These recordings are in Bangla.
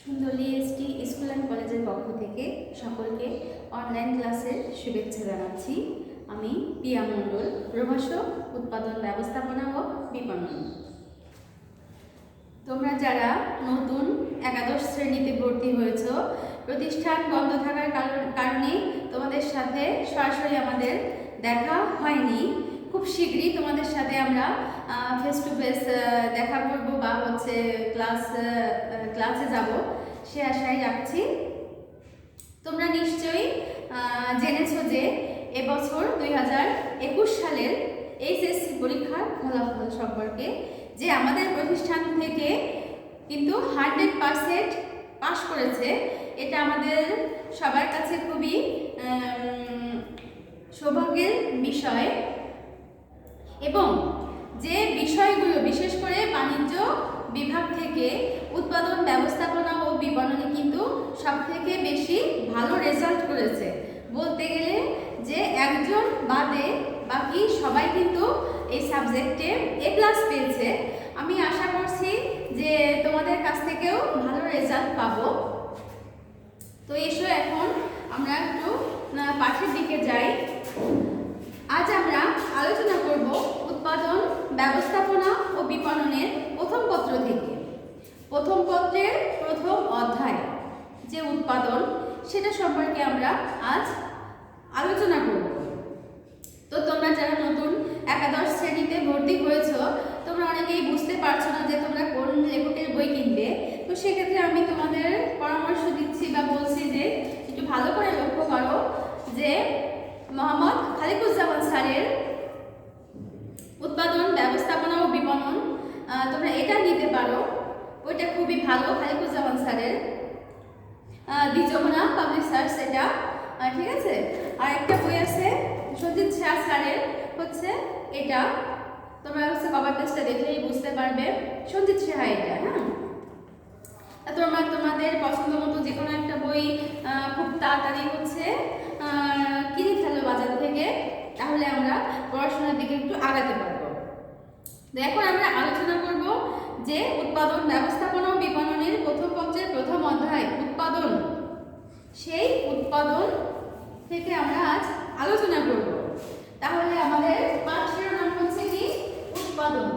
সুন্দরী এসটি স্কুল অ্যান্ড কলেজের পক্ষ থেকে সকলকে অনলাইন ক্লাসের শুভেচ্ছা জানাচ্ছি। আমি পিয়া মণ্ডল, প্রভাষক, উৎপাদন ব্যবস্থাপনা ও বিপণন। তোমরা যারা নতুন একাদশ শ্রেণীতে ভর্তি হয়েছ, প্রতিষ্ঠান বন্ধ থাকার কারণে তোমাদের সাথে সরাসরি আমাদের দেখা হয়নি। খুব শীঘ্রই তোমাদের সাথে আমরা ফেস টু ফেস দেখা করব বা ক্লাসে যাব, সে আশাই রাখছি। তোমরা নিশ্চয়ই জেনেছো যে এবছর 2021 সালের এইচএসসি পরীক্ষার ফলাফল সম্পর্কে, যে আমাদের প্রতিষ্ঠান থেকে কিন্তু 100% পাশ করেছে। এটা আমাদের সবার কাছে খুবই সৌভাগ্যের বিষয়। এবং যে বিষয়গুলো বিশেষ করে বাণিজ্য বিভাগ থেকে উৎপাদন ব্যবস্থাপনা ও বিপণনে কিন্তু সবথেকে বেশি ভালো রেজাল্ট করেছে। বলতে গেলে যে একজন বাদে বাকি সবাই কিন্তু এই সাবজেক্টে A+ পেয়েছে। আমি আশা করছি যে তোমাদের কাছ থেকেও ভালো রেজাল্ট পাবো। তো এসো এখন আমরা একটু পাঠের দিকে যাই। আজ আমরা আলোচনা করব উৎপাদন ব্যবস্থাপনা ও বিপণনের প্রথম পত্র থেকে। প্রথম পত্রের প্রথম অধ্যায় যে উৎপাদন, সেটা সম্পর্কে আমরা আজ আলোচনা করব। তো তোমরা যারা নতুন একাদশ শ্রেণীতে ভর্তি হয়েছ, তোমরা অনেকেই বুঝতে পারছো না যে তোমরা কোন লেখকের বই কিনবে। তো সেক্ষেত্রে আমি তোমাদের পরামর্শ দিচ্ছি বা বলছি যে একটু ভালো করে লক্ষ্য করো যে মোহাম্মদ খালিকুজ্জামান স্যারের উৎপাদন ব্যবস্থাপনা ও বিপণন, তোমরা এটা নিতে পারো। ওইটা খুবই ভালো, খালিকুজ্জামান স্যারের দ্বিযমুনা পাবলিশার্স, এটা ঠিক আছে। আর একটা বই আছে সঞ্জিত শাহ স্যারের, হচ্ছে এটা। তোমরা কভার পেজটা দেখলেই বুঝতে পারবে সঞ্জিত শাহ এটা। হ্যাঁ, তোমরা তোমাদের পছন্দ মতো যে কোনো একটা বই খুব তাড়াতাড়ি কিনে ফেলো বাজার থেকে, তাহলে আমরা পড়াশোনার দিকে একটু আগাতে পারবো। এখন আমরা আলোচনা করব যে উৎপাদন ব্যবস্থাপনা ও বিপণনের প্রথম পত্রের প্রথম অধ্যায় উৎপাদন। সেই উৎপাদন থেকে আমরা আজ আলোচনা করব। তাহলে আমাদের পাঠের নাম হচ্ছে কি? উৎপাদন।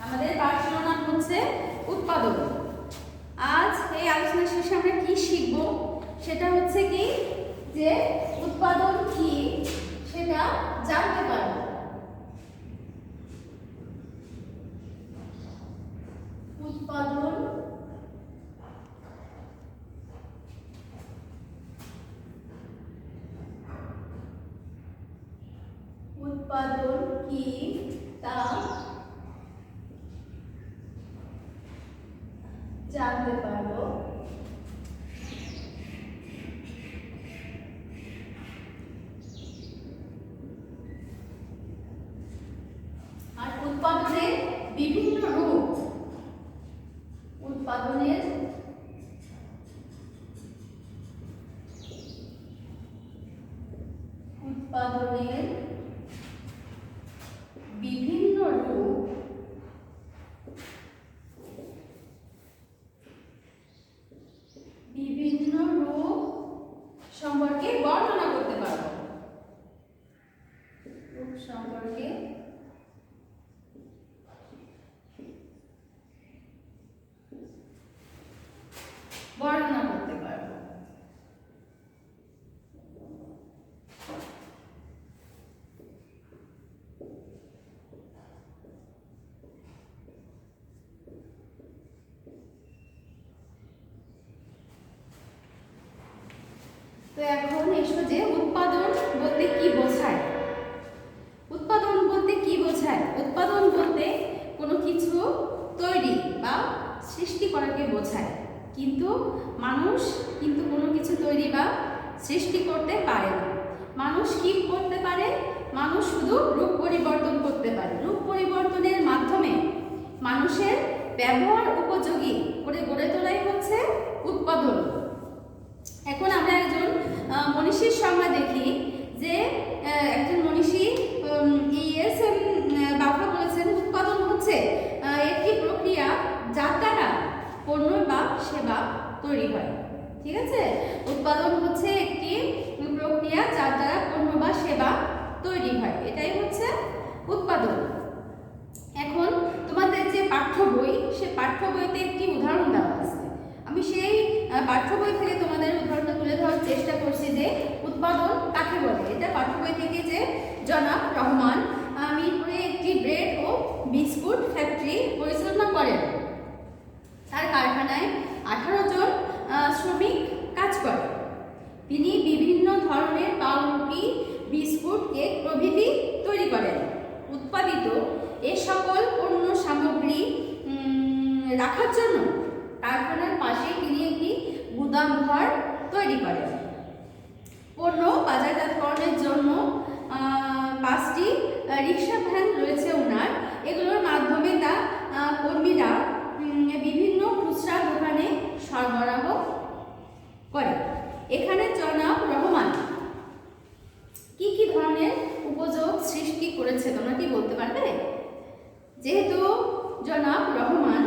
আমাদের পাঠের নাম হচ্ছে উৎপাদন। আজ এই আলোচনা শেষে আমরা কি শিখব, সেটা হচ্ছে কি যে উৎপাদন কি সেটা জানতে পারব। উৎপাদন কি তা জানতে পারবো। আর উৎপাদনের বিভিন্ন রূপ, উৎপাদনের বিভিন্ন রূপ সম্পর্কে বর্ণনা করতে পারবো। রূপ সম্পর্কে বর্ণনা করতে পারবো। তো এখন এসো যে উৎপাদন বলতে কি বোঝায়। উৎপাদন বলতে কি বোঝায়? উৎপাদন বলতে কোনো কিছু তৈরি বা সৃষ্টি করাকে বোঝায়। কিন্তু মানুষ কিন্তু কোনো কিছু তৈরি বা সৃষ্টি করতে পারে না। মানুষ কি করতে পারে? মানুষ শুধু রূপ পরিবর্তন করতে পারে। রূপ পরিবর্তনের মাধ্যমে মানুষের ব্যবহার উপযোগী করে গড়ে তোলাই হচ্ছে উৎপাদন। এখন আমরা একজন মনীষীর সংজ্ঞা দেখি যে একজন মনীষী ESM বাফা বলেছেন, উৎপাদন হচ্ছে একটি প্রক্রিয়া যার দ্বারা পণ্য বা সেবা তৈরি হয়। ঠিক আছে, উৎপাদন হচ্ছে একটি প্রক্রিয়া যার দ্বারা পণ্য বা সেবা তৈরি হয়, এটাই হচ্ছে উৎপাদন। এখন তোমাদের যে পাঠ্য বই, সে পাঠ্য বইতে একটি উদাহরণ দেওয়া আছে। আমি সেই পাঠ্য বই থেকে তোমাদের উদাহরণটা তুলে ধরার চেষ্টা করছি যে উৎপাদন কাকে বলে। এটা পাঠ্য বই থেকে যে জনাব রহমান মিরপুরে একটি ব্রেড ও বিস্কুট ফ্যাক্টরি পরিচালনা করেন। তার কারখানায় 18 জন শ্রমিক কাজ করে। তিনি বিভিন্ন ধরনের পাউরুটি, বিস্কুট, কেক প্রভৃতি তৈরি করেন। উৎপাদিত এ সকল পণ্য সামগ্রী রাখার জন্য কারখানার পাশে তিনি একটি গুদাম ঘর তৈরি করেন। পণ্য বাজারজাতকরণের জন্য 5টি রিক্সা ভ্যান রয়েছে ওনার। এগুলোর মাধ্যমে তা কর্মীরা বিভিন্ন খুচরা দোকানে সরবরাহ করে। এখানে জনাব রহমান কি কি ধরনের উপযোগ সৃষ্টি করেছে তোমরা কি বলতে পারবে? যেহেতু জনাব রহমান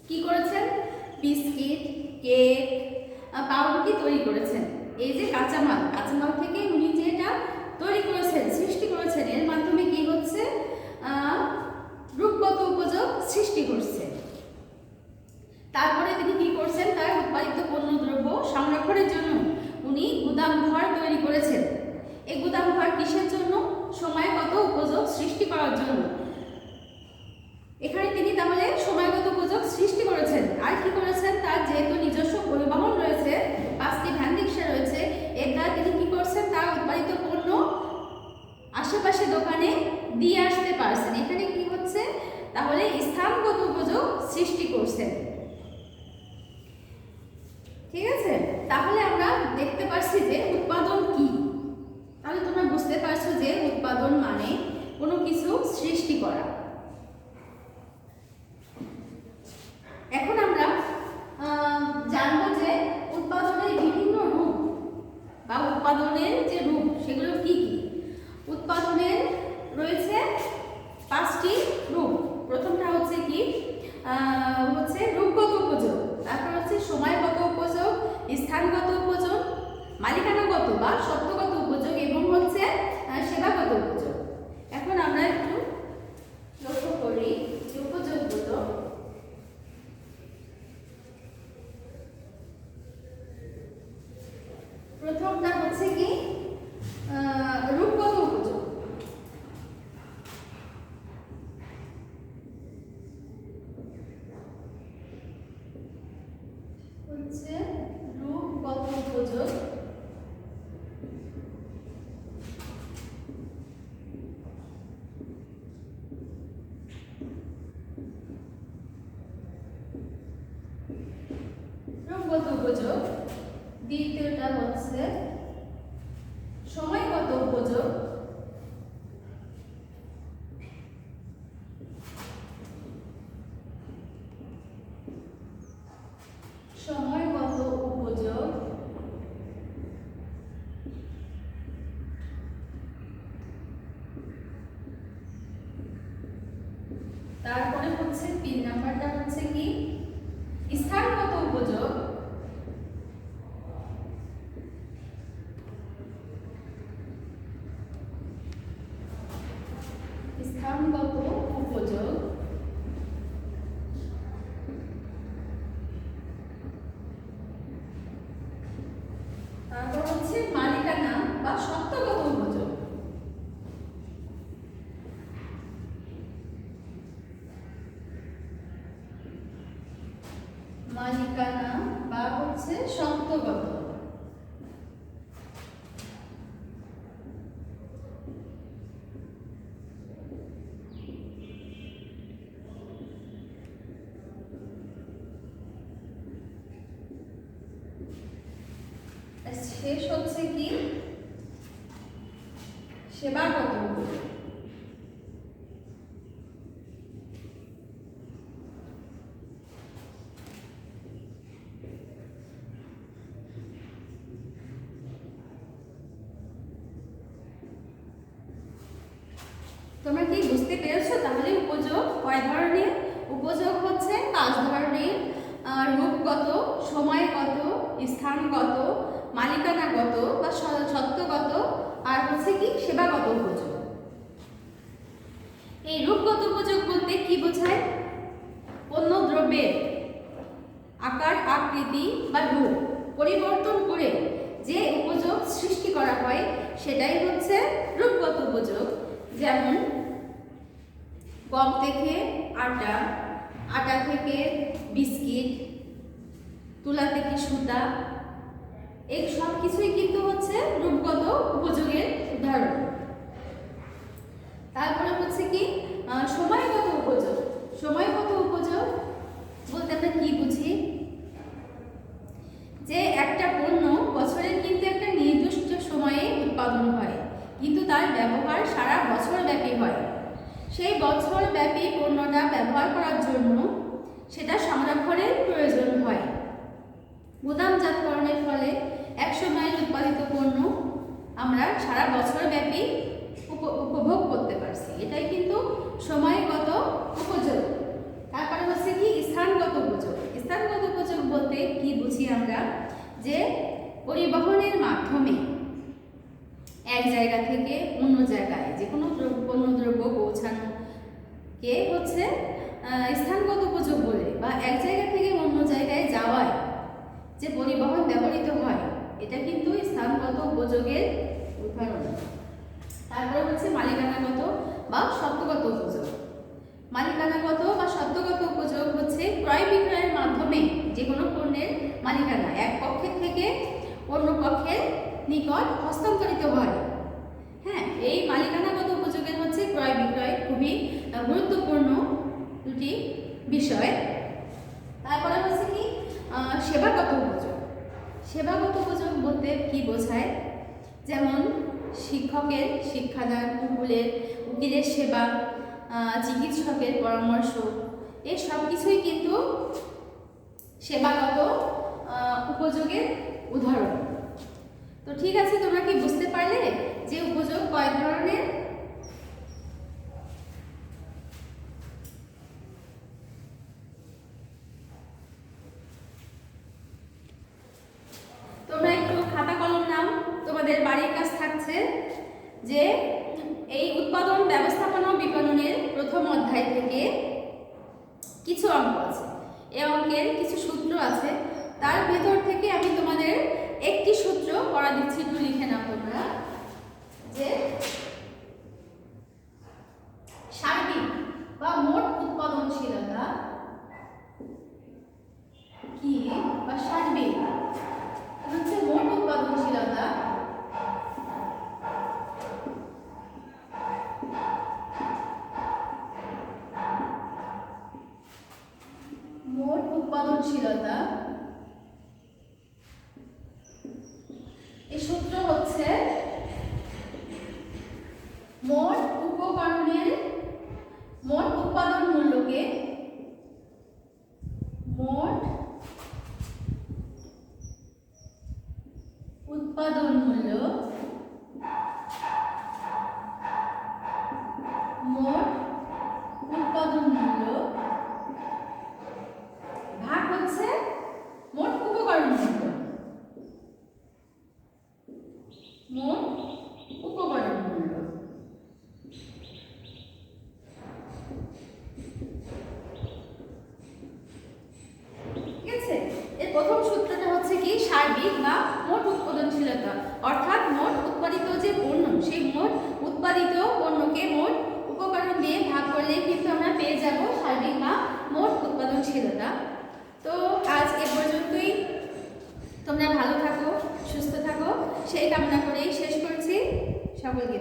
কি করেছেন, বিস্কিট, কেক, পাউরুটি তৈরি করেছেন। এই যে কাঁচামাল থেকে উনি যেটা তৈরি করেছেন, সৃষ্টি করেছেন, এর মাধ্যমে কি হচ্ছে, রূপগত উপযোগ সৃষ্টি করছে। তারপরে তিনি কি করছেন, তার উৎপাদিত পণ্যদ্রব্য সংরক্ষণের জন্য উনি গুদাম ঘর তৈরি করেছেন। এই গুদাম ঘর কিসের জন্য? সময়গত উপযোগ সৃষ্টি করার জন্য। এখানে তিনি তাহলে সময়গত উপযোগ সৃষ্টি করেছেন। আর কি করেছেন, তার যেহেতু নিজস্ব পরিবহন রয়েছে, 5টি ভ্যান রিক্সা রয়েছে, এর দ্বারা তিনি কি করছেন, তার উৎপাদিত পণ্য আশেপাশে দোকানে দিয়ে আসতে পারছেন। এখানে কি হচ্ছে, তাহলে স্থানগত উপযোগ সৃষ্টি করছেন। ঠিক আছে, তাহলে আমরা দেখতে পাচ্ছি যে উৎপাদন কি। তাহলে তোমরা বুঝতে পারছো যে উৎপাদন মানে কোনো কিছু সৃষ্টি করা। এখন আমরা জানবো যে উৎপাদনের বিভিন্ন রূপ বা উৎপাদনের যে রূপ সেগুলো কি কি। উৎপাদনের রয়েছে 5টি রূপ। প্রথমটা হচ্ছে কি, রূপগত উপযোগ, তারপর হচ্ছে সময়গত উপযোগ, স্থানগত উপযোগ, মালিকানাগত বা সত্ত্বগত উপযোগ এবং হচ্ছে সেবাগত উপযোগ। এখন আমরা একটু লক্ষ্য করি যে উপযোগগুলো। প্রথমটা হচ্ছে কি, রূপগত উপযোগ। হচ্ছে রূপগত উপযোগ। রূপগত উপযোগ। দ্বিতীয়টা হচ্ছে সময়গত উপযোগ। সময়গত উপযোগ। তারপরে হচ্ছে 3 নাম্বারটা হচ্ছে কি, স্থানগত উপযোগ। স্থানগত উপযোগ। তারপর হচ্ছে মালিকানা বা সত্ত্বগত উপযোগ। মালিকানা বা হচ্ছে সত্ত্বগত। শেষ হচ্ছে কি, সেবাগত উপযোগ। তোমরা কি বুঝতে পেরেছো? তাহলে উপযোগ কয় ধরনের? উপযোগ হচ্ছে 5 ধরনের। রূপগত, সময়গত, স্থানগত, মালিকানাগত বা সত্ত্বগত, আর হচ্ছে কি সেবাগত উপযোগ। এই রূপগত উপযোগ বলতে কি বোঝায়? পণ্য দ্রব্যের আকার, আকৃতি বা রূপ পরিবর্তন করে যে উপযোগ সৃষ্টি করা হয় সেটাই হচ্ছে রূপগত উপযোগ। যেমন গম থেকে আটা, আটা থেকে বিস্কিট, তুলা থেকে সুতা, এই সব কিছুই কিন্তু হচ্ছে রূপগত উপযোগের উদাহরণ। তারপরে হচ্ছে কি সময়গত উপযোগ। সময়গত উপযোগ বলতে আমরা কি বুঝি? যে একটা পণ্য বছরের কিন্তু একটা নির্দিষ্ট সময়ে উৎপাদন হয়, কিন্তু তার ব্যবহার সারা বছর ব্যাপী হয়। সেই বছর ব্যাপী পণ্যটা ব্যবহার করার জন্য সেটা সংরক্ষণের প্রয়োজন হয়। গুদামজাতকরণের ফলে এক সময়ের উৎপাদিত পণ্য আমরা সারা বছর ব্যাপী উপভোগ করতে পারছি, এটাই কিন্তু সময়গত উপযোগ। তারপরে হচ্ছে কি স্থানগত উপযোগ। স্থানগত উপযোগ বলতে কি বুঝি আমরা? যে পরিবহনের মাধ্যমে এক জায়গা থেকে অন্য জায়গায় যে কোনো পণ্য দ্রব্য পৌঁছানো কে হচ্ছে স্থানগত উপযোগ বলে, বা এক জায়গা থেকে অন্য জায়গায় যাওয়ায় যে পরিবহন ব্যবহৃত হয় এটা কিন্তু স্থানগত উপযোগের উদাহরণ। তারপরে হচ্ছে মালিকানাগত বা সত্ত্বগত উপযোগ। মালিকানাগত বা সত্ত্বগত উপযোগ হচ্ছে ক্রয় বিক্রয়ের মাধ্যমে যে কোনো পণ্যের মালিকানা এক পক্ষের থেকে অন্য পক্ষের নিকট হস্তান্তরিত হয়। হ্যাঁ, এই মালিকানাগত উপযোগের হচ্ছে ক্রয় বিক্রয় খুবই গুরুত্বপূর্ণ দুটি বিষয়। তারপরে হচ্ছে কি সেবাগত উপযোগ। সেবাগত উপযোগ বলতে কি বোঝায়? যেমন শিক্ষকের শিক্ষাদান, উকিলের সেবা, চিকিৎসকের পরামর্শ, এই সব কিছুই কিন্তু সেবাগত উপযোগের উদাহরণ। তো ঠিক আছে, তোমরা কি বুঝতে পারলে যে উপযোগ কয় ধরনের? তোমরা একটু খাতা কলম নাও, তোমাদের বাড়ির কাজ থাকছে যে এই উৎপাদন ব্যবস্থাপনা ও বিপণনের প্রথম অধ্যায় থেকে কিছু অঙ্ক আছে। এই অঙ্কের কিছু সূত্র আছে, তার ভেতর থেকে আমি তোমাদের একটি সূত্র পড়া দিচ্ছি, একটু লিখে নাও তোমরা। যে সার্বিক বা মোট উৎপাদনশীলতা কি, বা সার্বিক হচ্ছে মোট উৎপাদনশীলতা এই সূত্র হচ্ছে মোট উপকরণের মোট উৎপাদন মূল্যকে মোট উৎপাদন মূল্য মোট উৎপাদন মূল্য ভাগ হচ্ছে মোট উপকরণ মূল্য। মোট উপকরণ মূল্য। ঠিক আছে, এর প্রথম সূত্রটা হচ্ছে কি সার্বিক বা মোট উৎপাদনশীলতা, অর্থাৎ মোট উৎপাদিত যে পণ্য সেই মোট উৎপাদিত পণ্যকে মোট উপকরণ দিয়ে ভাগ করলে কিন্তু আমরা পেয়ে যাব সার্বিক বা মোট উৎপাদনশীলতা। তো আজ এ পর্যন্তই। তোমরা ভালো থাকো, সুস্থ থাকো সেই কামনা করেই শেষ করছি। সকলকে